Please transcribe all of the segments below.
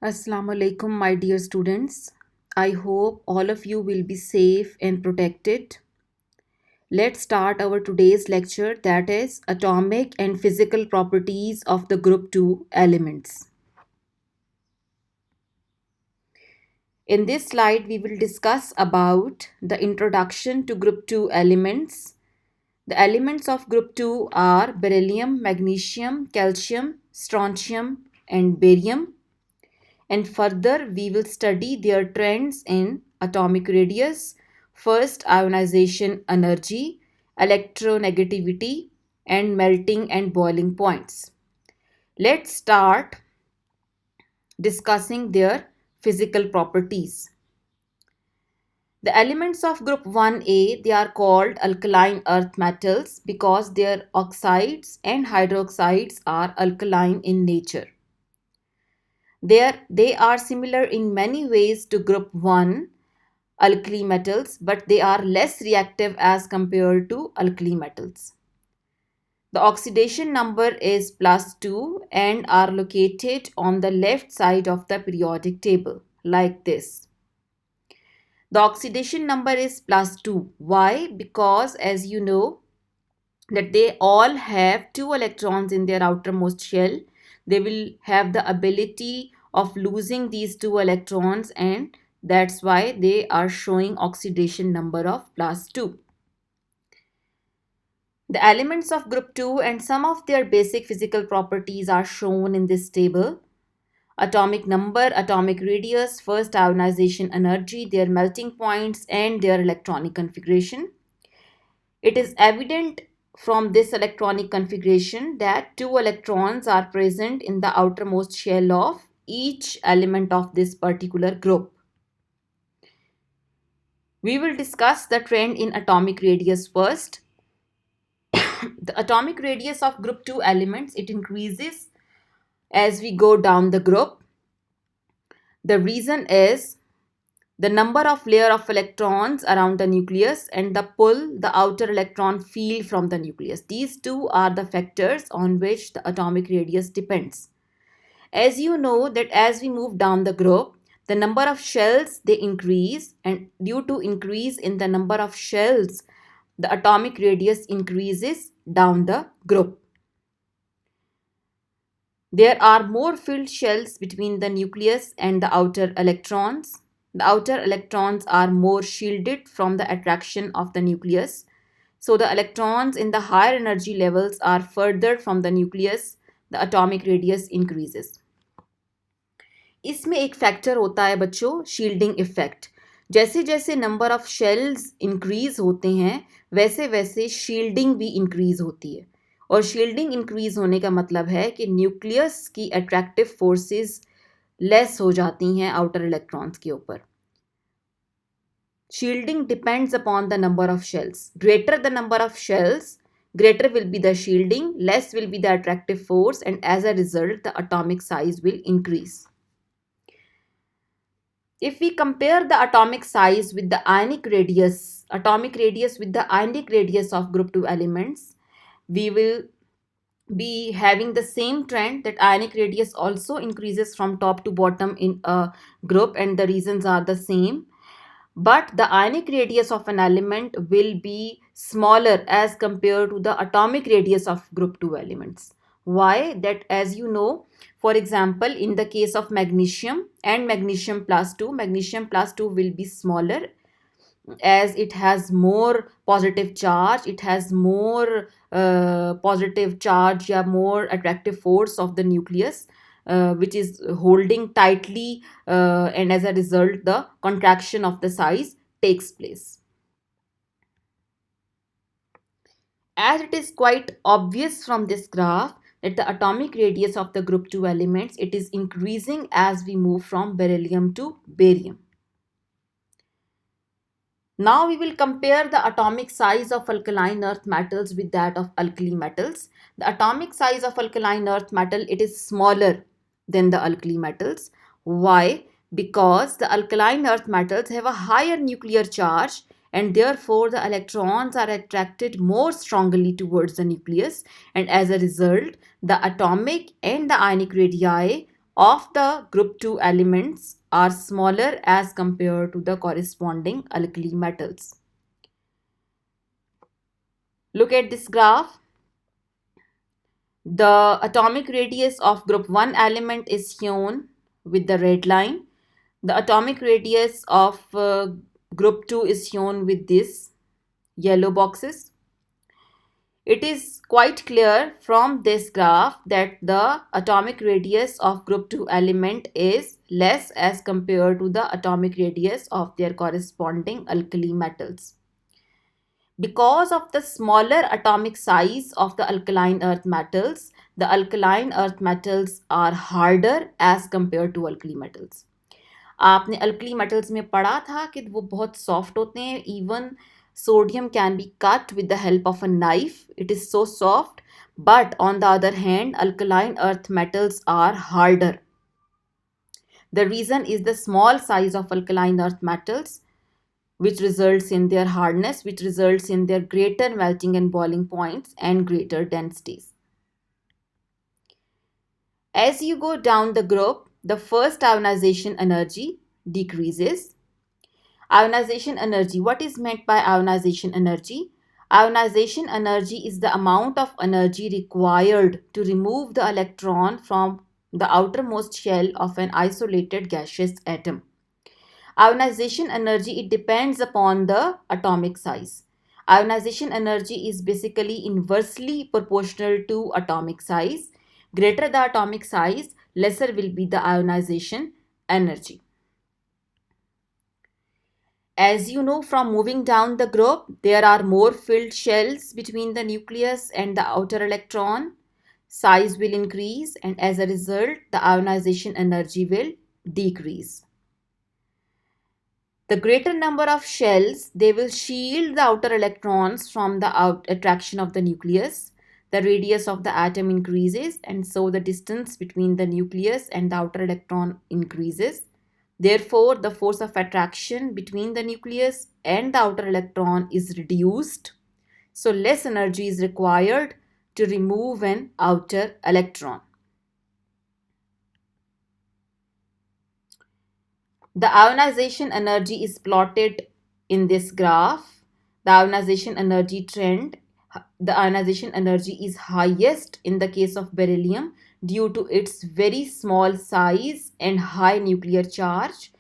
Assalamu alaikum, my dear students. I hope all of you will be safe and protected. Let's start our today's lecture, that is atomic and physical properties of the group 2 elements. In this slide, we will discuss about the introduction to group 2 elements. The elements of group 2 are beryllium, magnesium, calcium, strontium, and barium. And further, we will study their trends in atomic radius, first ionization energy, electronegativity, and melting and boiling points. Let's start discussing their physical properties. The elements of group 1A, they are called alkaline earth metals because their oxides and hydroxides are alkaline in nature. They are similar in many ways to group 1 alkali metals, but they are less reactive as compared to alkali metals. The oxidation number is +2 and are located on the left side of the periodic table like this. The oxidation number is +2. Why? Because as you know that they all have 2 electrons in their outermost shell. They will have the ability of losing these 2 electrons, and that's why they are showing oxidation number of +2. The elements of group 2 and some of their basic physical properties are shown in this table. Atomic number, atomic radius, first ionization energy, their melting points, and their electronic configuration. It is evident from this electronic configuration that 2 electrons are present in the outermost shell of each element of this particular group. We will discuss the trend in atomic radius first. The atomic radius of group 2 elements, it increases as we go down the group. The reason is the number of layer of electrons around the nucleus and the pull the outer electron field from the nucleus. These two are the factors on which the atomic radius depends. As you know that as we move down the group, the number of shells they increase, and due to increase in the number of shells, the atomic radius increases down the group. There are more filled shells between the nucleus and the outer electrons. The outer electrons are more shielded from the attraction of the nucleus. So the electrons in the higher energy levels are further from the nucleus. The atomic radius increases. इसमें एक factor होता है बच्चों, shielding effect. जैसे जैसे number of shells increase होते हैं वैसे वैसे शील्डिंग भी इंक्रीज होती है. और शील्डिंग इंक्रीज होने का मतलब है कि न्यूक्लियस की अट्रैक्टिव फोर्सेस लेस हो जाती हैं आउटर इलेक्ट्रॉन्स के ऊपर. Shielding depends upon the number of shells. Greater the number of shells, greater will be the shielding, less will be the attractive force, and as a result, the atomic size will increase. If we compare the atomic size with the ionic radius with the ionic radius of group 2 elements, we will be having the same trend that ionic radius also increases from top to bottom in a group, and the reasons are the same. But the ionic radius of an element will be smaller as compared to the atomic radius of group 2 elements. Why? That as you know, for example, in the case of magnesium and magnesium plus 2 will be smaller as it has more positive charge, it has more positive charge, yeah, more attractive force of the nucleus, which is holding tightly, and as a result the contraction of the size takes place. As it is quite obvious from this graph that the atomic radius of the group 2 elements, it is increasing as we move from beryllium to barium. Now we will compare the atomic size of alkaline earth metals with that of alkali metals. The atomic size of alkaline earth metal, it is smaller than the alkali metals. Why? Because the alkaline earth metals have a higher nuclear charge and therefore the electrons are attracted more strongly towards the nucleus, and as a result the atomic and the ionic radii of the group 2 elements are smaller as compared to the corresponding alkali metals. Look at this graph. The atomic radius of group 1 element is shown with the red line. The atomic radius of group 2 is shown with these yellow boxes. It is quite clear from this graph that the atomic radius of group 2 element is less as compared to the atomic radius of their corresponding alkali metals. Because of the smaller atomic size of the alkaline earth metals, the alkaline earth metals are harder as compared to alkali metals. आपने alkali metals में पढ़ा था कि वो बहुत soft होते हैं. Even sodium can be cut with the help of a knife. It is so soft. But on the other hand, alkaline earth metals are harder. The reason is the small size of alkaline earth metals, which results in their hardness, which results in their greater melting and boiling points and greater densities. As you go down the group, the first ionization energy decreases. Ionization energy. What is meant by ionization energy? Ionization energy is the amount of energy required to remove the electron from the outermost shell of an isolated gaseous atom. Ionization energy, it depends upon the atomic size. Ionization energy is basically inversely proportional to atomic size. Greater the atomic size, lesser will be the ionization energy. As you know from moving down the group, there are more filled shells between the nucleus and the outer electron. Size will increase, and as a result, the ionization energy will decrease. The greater number of shells, they will shield the outer electrons from the attraction of the nucleus. The radius of the atom increases, and so the distance between the nucleus and the outer electron increases. Therefore, the force of attraction between the nucleus and the outer electron is reduced. So, less energy is required to remove an outer electron. The ionization energy is plotted in this graph. The ionization energy trend, the ionization energy is highest in the case of beryllium due to its very small size and high nuclear charge.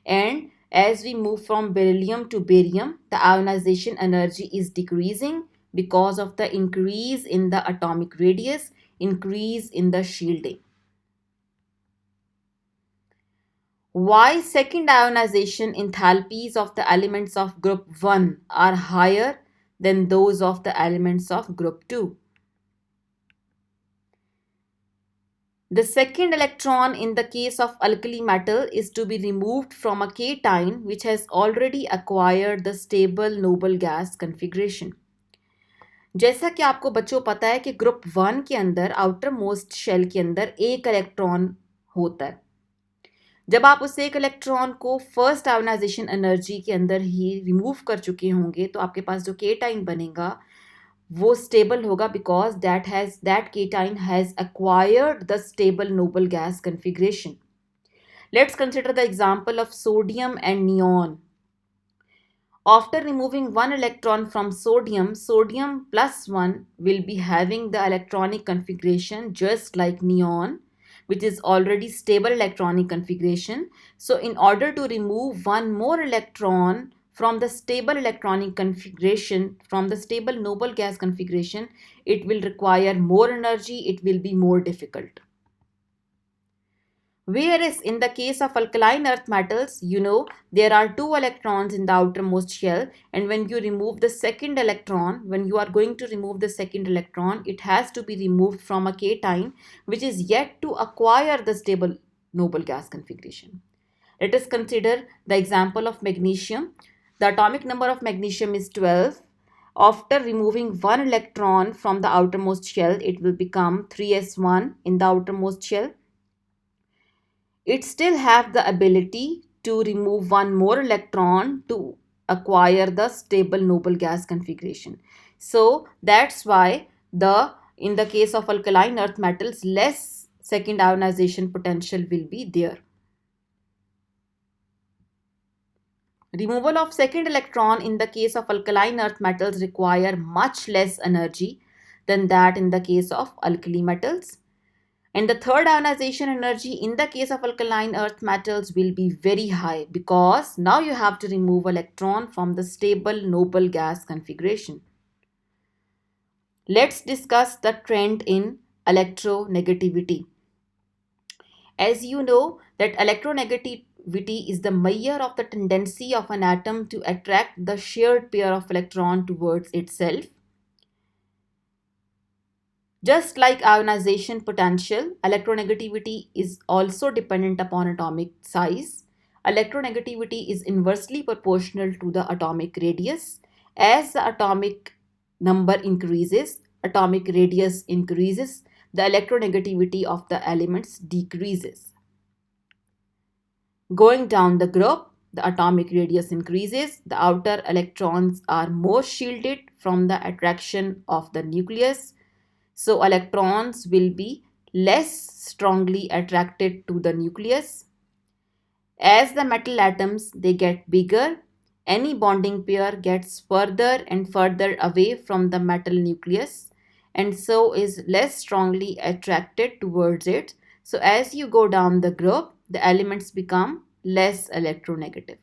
And as we move from beryllium to barium, the ionization energy is decreasing because of the increase in the atomic radius, increase in the shielding. Why second ionization enthalpies of the elements of group 1 are higher than those of the elements of group 2? The second electron in the case of alkali metal is to be removed from a cation which has already acquired the stable noble gas configuration. जैसा कि आपको बच्चों पता है कि group 1 के अंदर outer most shell के अंदर एक इलेक्ट्रॉन होता है. जब आप उस एक इलेक्ट्रॉन को फर्स्ट आयोनाइजेशन एनर्जी के अंदर ही रिमूव कर चुके होंगे तो आपके पास जो केटाइन बनेगा वो स्टेबल होगा because that cation has acquired the stable noble gas configuration. Let's consider the example of sodium and neon. After removing one electron from sodium, sodium plus 1 will be having the electronic configuration just like neon, which is already stable electronic configuration. So in order to remove one more electron from the stable electronic configuration, from the stable noble gas configuration, it will require more energy, it will be more difficult. Whereas in the case of alkaline earth metals, there are two electrons in the outermost shell, and when you remove the second electron, when you are going to remove the second electron, it has to be removed from a cation which is yet to acquire the stable noble gas configuration. Let us consider the example of magnesium. The atomic number of magnesium is 12. After removing one electron from the outermost shell, it will become 3s1 in the outermost shell. It still have the ability to remove one more electron to acquire the stable noble gas configuration. So that's why in the case of alkaline earth metals, less second ionization potential will be there. Removal of second electron in the case of alkaline earth metals require much less energy than that in the case of alkali metals. And the third ionization energy in the case of alkaline earth metals will be very high because now you have to remove electron from the stable noble gas configuration. Let's discuss the trend in electronegativity. As you know that electronegativity is the measure of the tendency of an atom to attract the shared pair of electron towards itself. Just like ionization potential, electronegativity is also dependent upon atomic size. Electronegativity is inversely proportional to the atomic radius. As the atomic number increases, atomic radius increases, the electronegativity of the elements decreases. Going down the group, the atomic radius increases, the outer electrons are more shielded from the attraction of the nucleus. So electrons will be less strongly attracted to the nucleus. As the metal atoms they get bigger, any bonding pair gets further and further away from the metal nucleus and so is less strongly attracted towards it. So as you go down the group, the elements become less electronegative.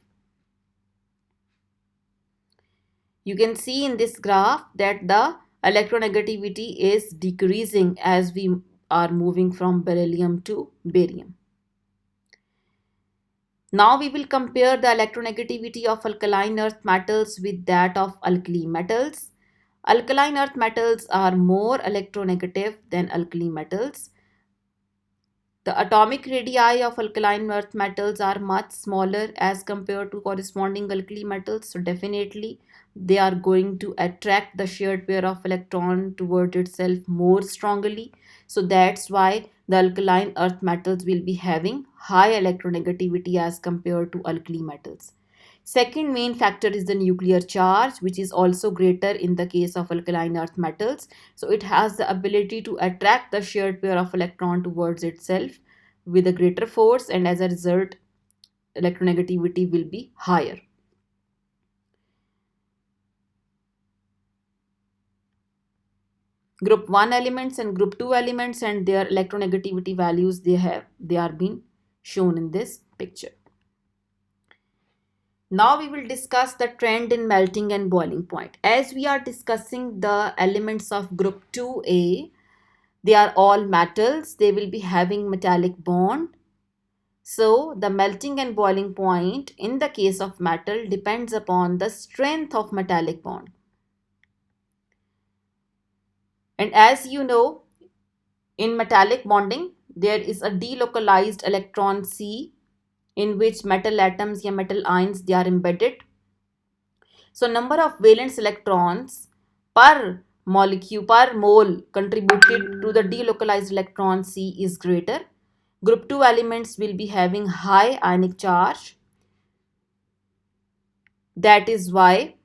You can see in this graph that the electronegativity is decreasing as we are moving from beryllium to barium. Now we will compare the electronegativity of alkaline earth metals with that of alkali metals. Alkaline earth metals are more electronegative than alkali metals. The atomic radii of alkaline earth metals are much smaller as compared to corresponding alkali metals. So definitely they are going to attract the shared pair of electron toward itself more strongly. So that's why the alkaline earth metals will be having high electronegativity as compared to alkali metals. Second main factor is the nuclear charge, which is also greater in the case of alkaline earth metals. So it has the ability to attract the shared pair of electron towards itself with a greater force, and as a result, electronegativity will be higher. Group 1 elements and group 2 elements and their electronegativity values they are being shown in this picture. Now we will discuss the trend in melting and boiling point. As we are discussing the elements of group 2A, they are all metals. They will be having metallic bond. So the melting and boiling point in the case of metal depends upon the strength of metallic bond. And as you know, in metallic bonding, there is a delocalized electron C in which metal atoms or metal ions they are embedded. So number of valence electrons per molecule per mole contributed to the delocalized electron C is greater. Group 2 elements will be having high ionic charge. That is why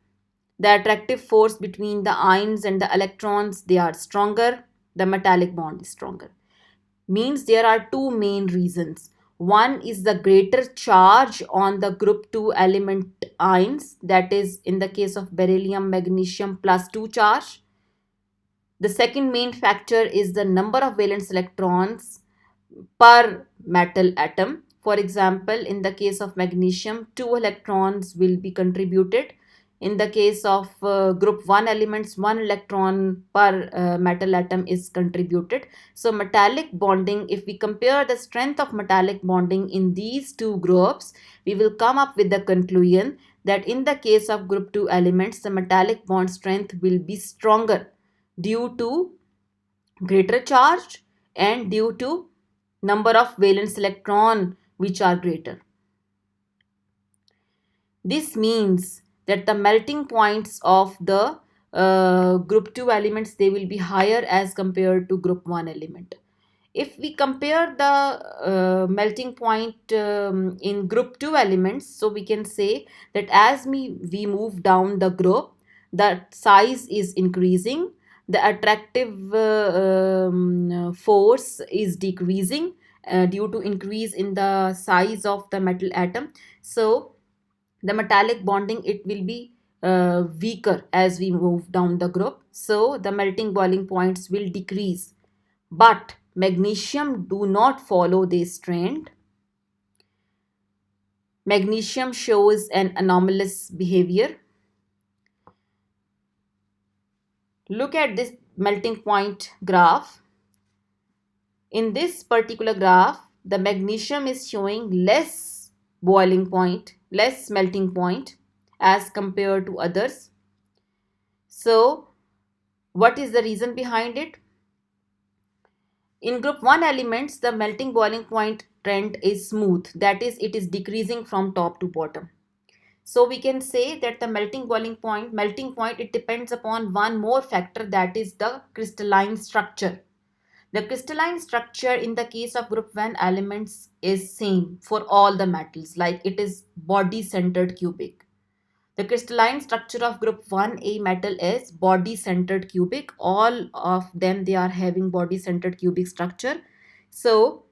the attractive force between the ions and the electrons they are stronger. The metallic bond is stronger. Means there are two main reasons. One is the greater charge on the group 2 element ions, that is in the case of beryllium magnesium +2 charge. The second main factor is the number of valence electrons per metal atom. For example, in the case of magnesium, 2 electrons will be contributed. In the case of group 1 elements, 1 electron per metal atom is contributed. So metallic bonding, if we compare the strength of metallic bonding in these two groups, we will come up with the conclusion that in the case of group 2 elements, the metallic bond strength will be stronger due to greater charge and due to number of valence electron which are greater. This means that the melting points of the group 2 elements they will be higher as compared to group 1 element. If we compare the melting point in group 2 elements, so we can say that as we move down the group, the size is increasing, the attractive force is decreasing due to increase in the size of the metal atom. So the metallic bonding, it will be weaker as we move down the group, so the melting boiling points will decrease. But magnesium do not follow this trend. Magnesium shows an anomalous behavior. Look at this melting point graph. In this particular graph, the magnesium is showing less boiling point, less melting point as compared to others. So, what is the reason behind it? In group 1 elements, the melting boiling point trend is smooth, that is, it is decreasing from top to bottom. So we can say that the melting point, it depends upon one more factor, that is the crystalline structure. The crystalline structure in the case of group 1 elements is same for all the metals, like it is body centered cubic. The crystalline structure of group 1A metal is body centered cubic. All of them, they are having body centered cubic structure. So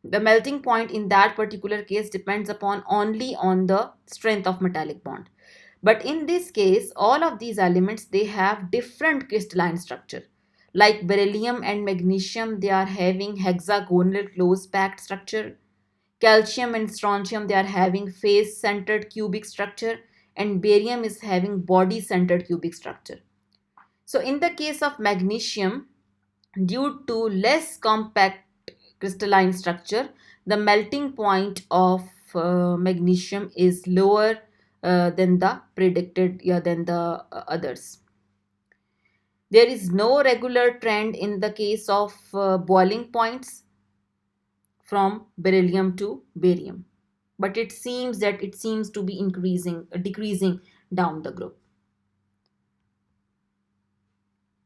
the melting point in that particular case depends upon only on the strength of metallic bond. But in this case, all of these elements, they have different crystalline structure. Like beryllium and magnesium, they are having hexagonal close packed structure. Calcium and strontium, they are having face centered cubic structure, and barium is having body centered cubic structure. So in the case of magnesium, due to less compact crystalline structure, the melting point of magnesium is lower than the predicted, than the others. There is no regular trend in the case of boiling points from beryllium to barium, but it seems to be decreasing down the group.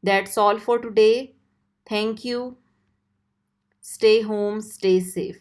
That's all for today. Thank you. Stay home, stay safe.